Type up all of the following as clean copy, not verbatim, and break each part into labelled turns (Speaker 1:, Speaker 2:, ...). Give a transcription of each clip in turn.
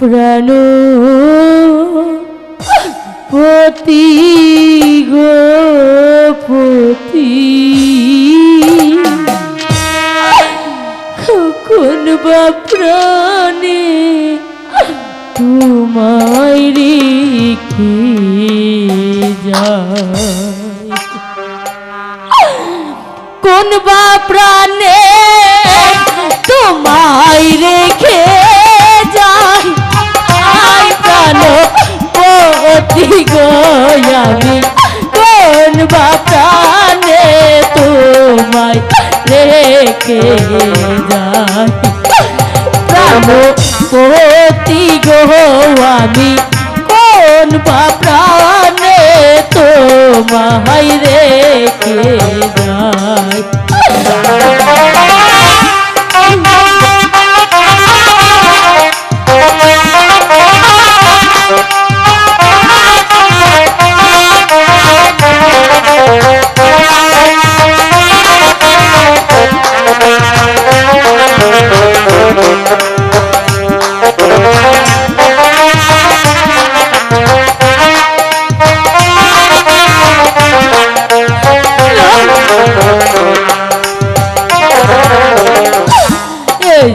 Speaker 1: প্রাণ পতি গো পতি কোন বা প্রাণে তোমায় রেখে যায় কোন বা প্রাণে তোমায় রেখে যায় আই প্রাণ পতি গো আমি কোন বা প্রাণে তোমায় রেখে যায় প্রাণ পতি গো আমি কোন বা প্রাণে তোমায় রেখে যায়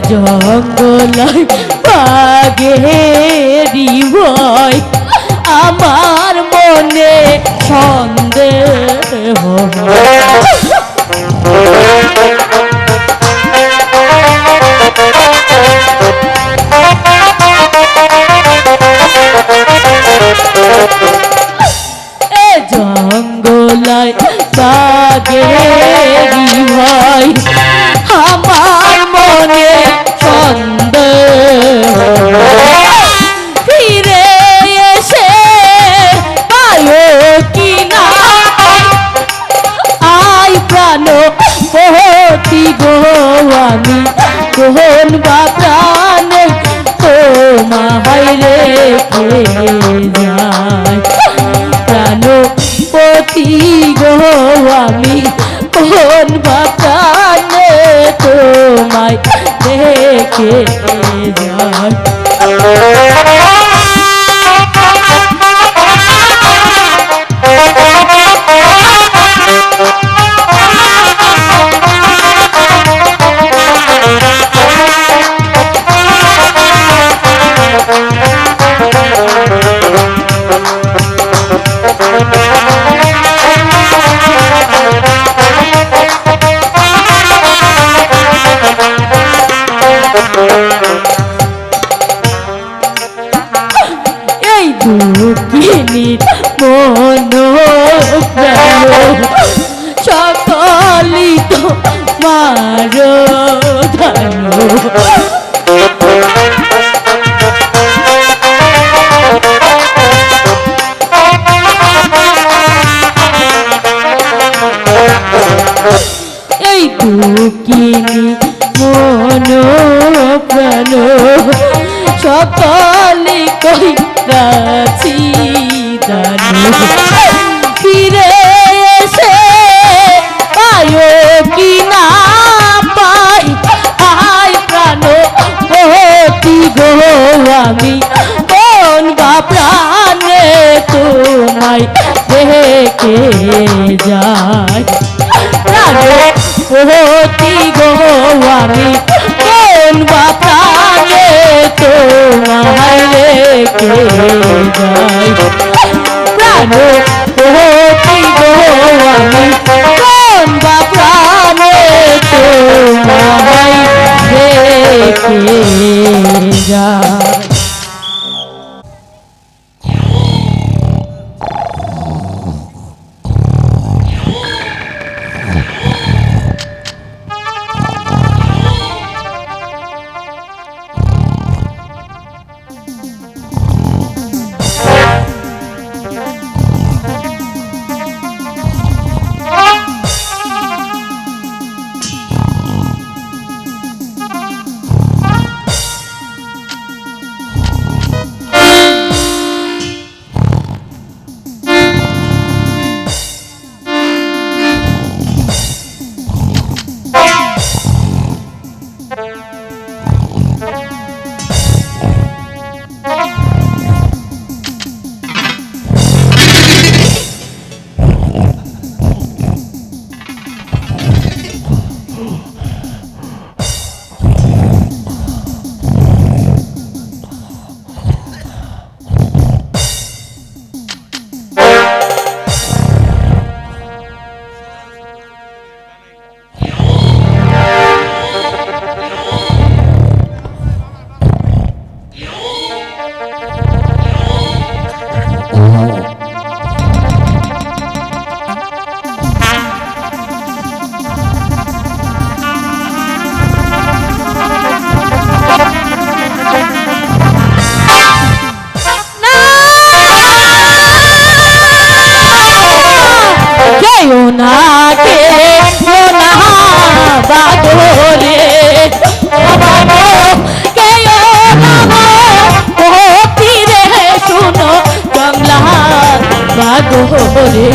Speaker 1: জঙ্গলাই বাঘেরি ভয় আমার মনে সন্দেহ জঙ্গলাই বাঘেরি ভয় আমার মনে ফিরে এসে পায়ো কিনা আই প্রাণ পতি গো আমি কোন বা প্রাণে তোমায় রেখে যায় প্রাণ পতি গো আমি কোন বা প্রাণে তোমায় রেখে যায় দুঃখিনীর মন প্রাণ সকলি তো মার ধান এই দুঃখিনী মন প্রাণ সকলি কই রাছি ফিরে এসে পায়ো কি না পাই আই প্রাণ পতি গো আমি কোন বা প্রাণে তোমায় রেখে যায় প্রাণ পতি গো আমি কোন বা প্রাণে তোমায় রেখে যায় প্রাণ পতি গো আমি কোন বা প্রাণে তোমায় রেখে যায় করে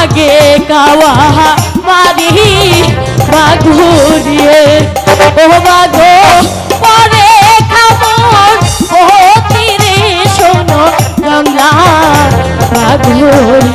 Speaker 1: আগে কাওয়া মারি বাঘুরিয়ে ও বাগো পরে খামর ও তীরে শোনো গঙ্গা বাঘুরি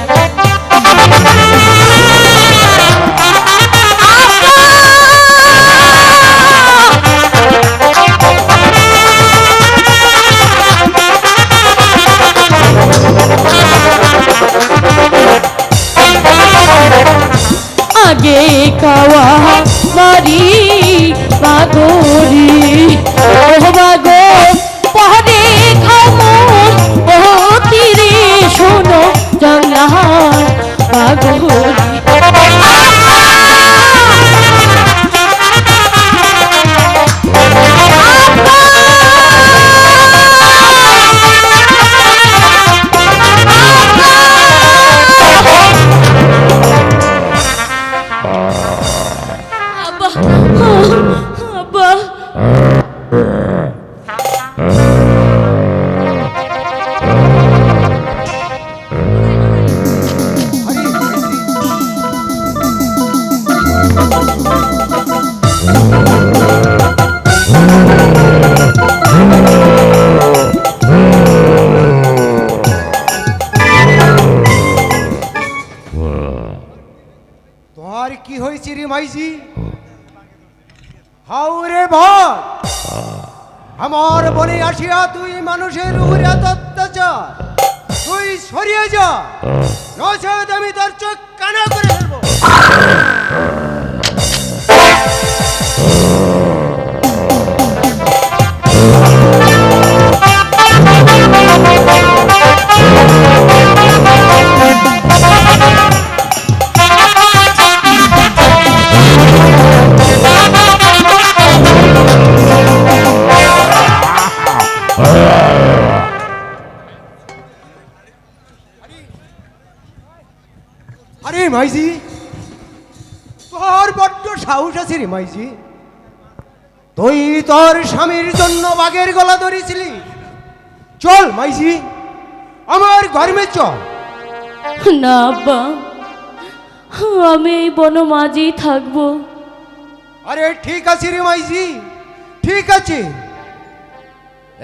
Speaker 1: আগে কাওয়া মারি বাগরি ও বাগো পরে খামর ও তীরে শোনো জঙ্গলা বাগরি
Speaker 2: তোমার কি হয়েছে রে মাইজি? হাউরে ভয় আমার বনে আসিয়া তুই মানুষের উপরে এত অত্যাচার, তুই সরিয়ে যা, নচেত আমি তোর চোখ কানা করে ফেলবো। আরে মাইজি, তোর বড্ড সাহস আছে রে মাইজি। তুই তোর স্বামীর জন্য বাঘের গলা ধরেছিলি। চল মাইজি, আমার ঘরে চল।
Speaker 1: না আব্বা, আমি এই বনমাঝেই থাকবো।
Speaker 2: আরে ঠিক আছে রে মাইজি, ঠিক আছে।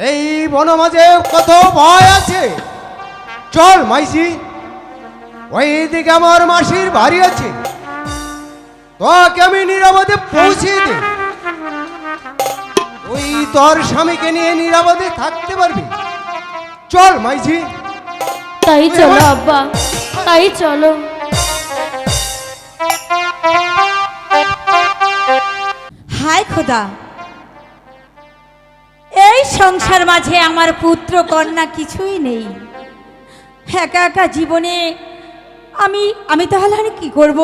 Speaker 2: এই বনমাঝে কত ভয় আছে। চল মাইজি, ওই দিকে আমার মাসির বাড়ি আছে, তোকে আমি নিরাপদে পৌঁছে দে। তুই তোর স্বামীকে নিয়ে নিরাপদে থাকতে পারবি। চল মাইজি।
Speaker 1: তাই চলো আব্বা, তাই চলো।
Speaker 3: হায় খোদা, এই সংসার মাঝে আমার পুত্র কন্যা কিছুই নেই। একা একা জীবনে আমি তাহলে আর কি করব?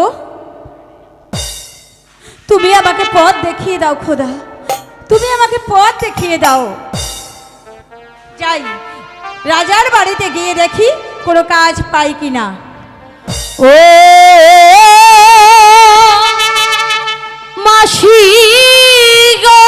Speaker 3: তুমি আমাকে পথ দেখিয়ে দাও খোদা, তুমি আমাকে পথ দেখিয়ে দাও। যাই রাজার বাড়িতে গিয়ে দেখি কোনো কাজ পাই কিনা।
Speaker 1: ও মাসি গো,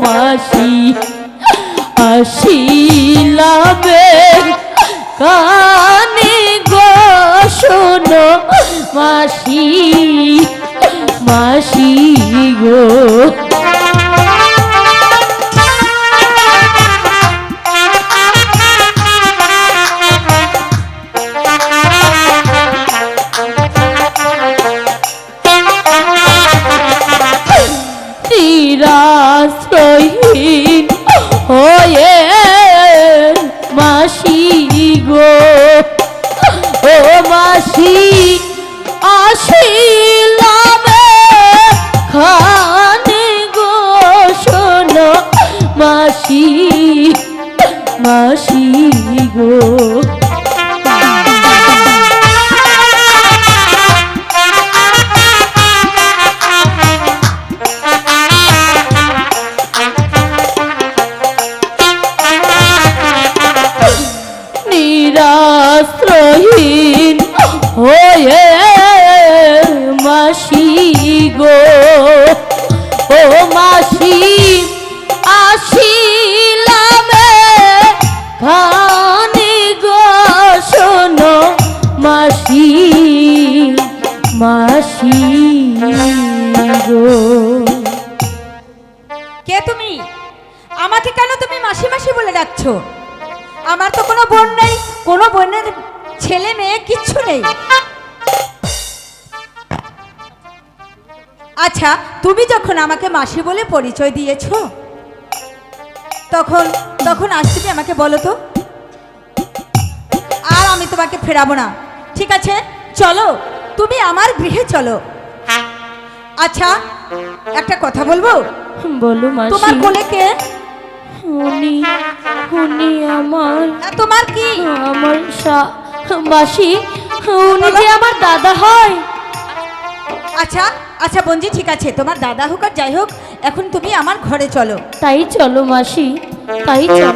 Speaker 1: মাসি আসিলাবে কানে গো শোনো মাসি, মাসি গো। নিরাশ্রয়হীন হয়ে মাসি গো, ও মাসি আসিলামে খানে গো শোনো মাসি মাসি গো নিরাশ্রয়হীন হয়ে মাসি গো ও মাসি আসিলামে খানি গো শোনো মাসি মাসি গো।
Speaker 3: কে তুমি? আমাকে কেন তুমি মাসি মাসি বলে ডাকছো? আমার তো কোনো বোন নেই, কোনো বোনের ছেলে মেয়ে কিচ্ছু নেই। আচ্ছা, তুমি যখন আমাকে মাসি বলে পরিচয় দিয়েছো, তখন তখন আজ তুমি আমাকে বলো তো, আর আমি তোমাকে ফেরাবো না। ঠিক আছে, চলো, তুমি আমার গৃহে চলো। আচ্ছা, একটা কথা বলবো?
Speaker 1: বলো মাসি।
Speaker 3: তোমার কোলে কে?
Speaker 1: উনি উনি আমার
Speaker 3: তোমার কি?
Speaker 1: আমার মাসি, উনি যে আমার দাদা হয়।
Speaker 3: আচ্ছা আচ্ছা বঞ্জি, ঠিক আছে, তোমার দাদা হোক আর যাই হোক, এখন তুমি আমার ঘরে চলো।
Speaker 1: তাই চলো মাসি, তাই চলো।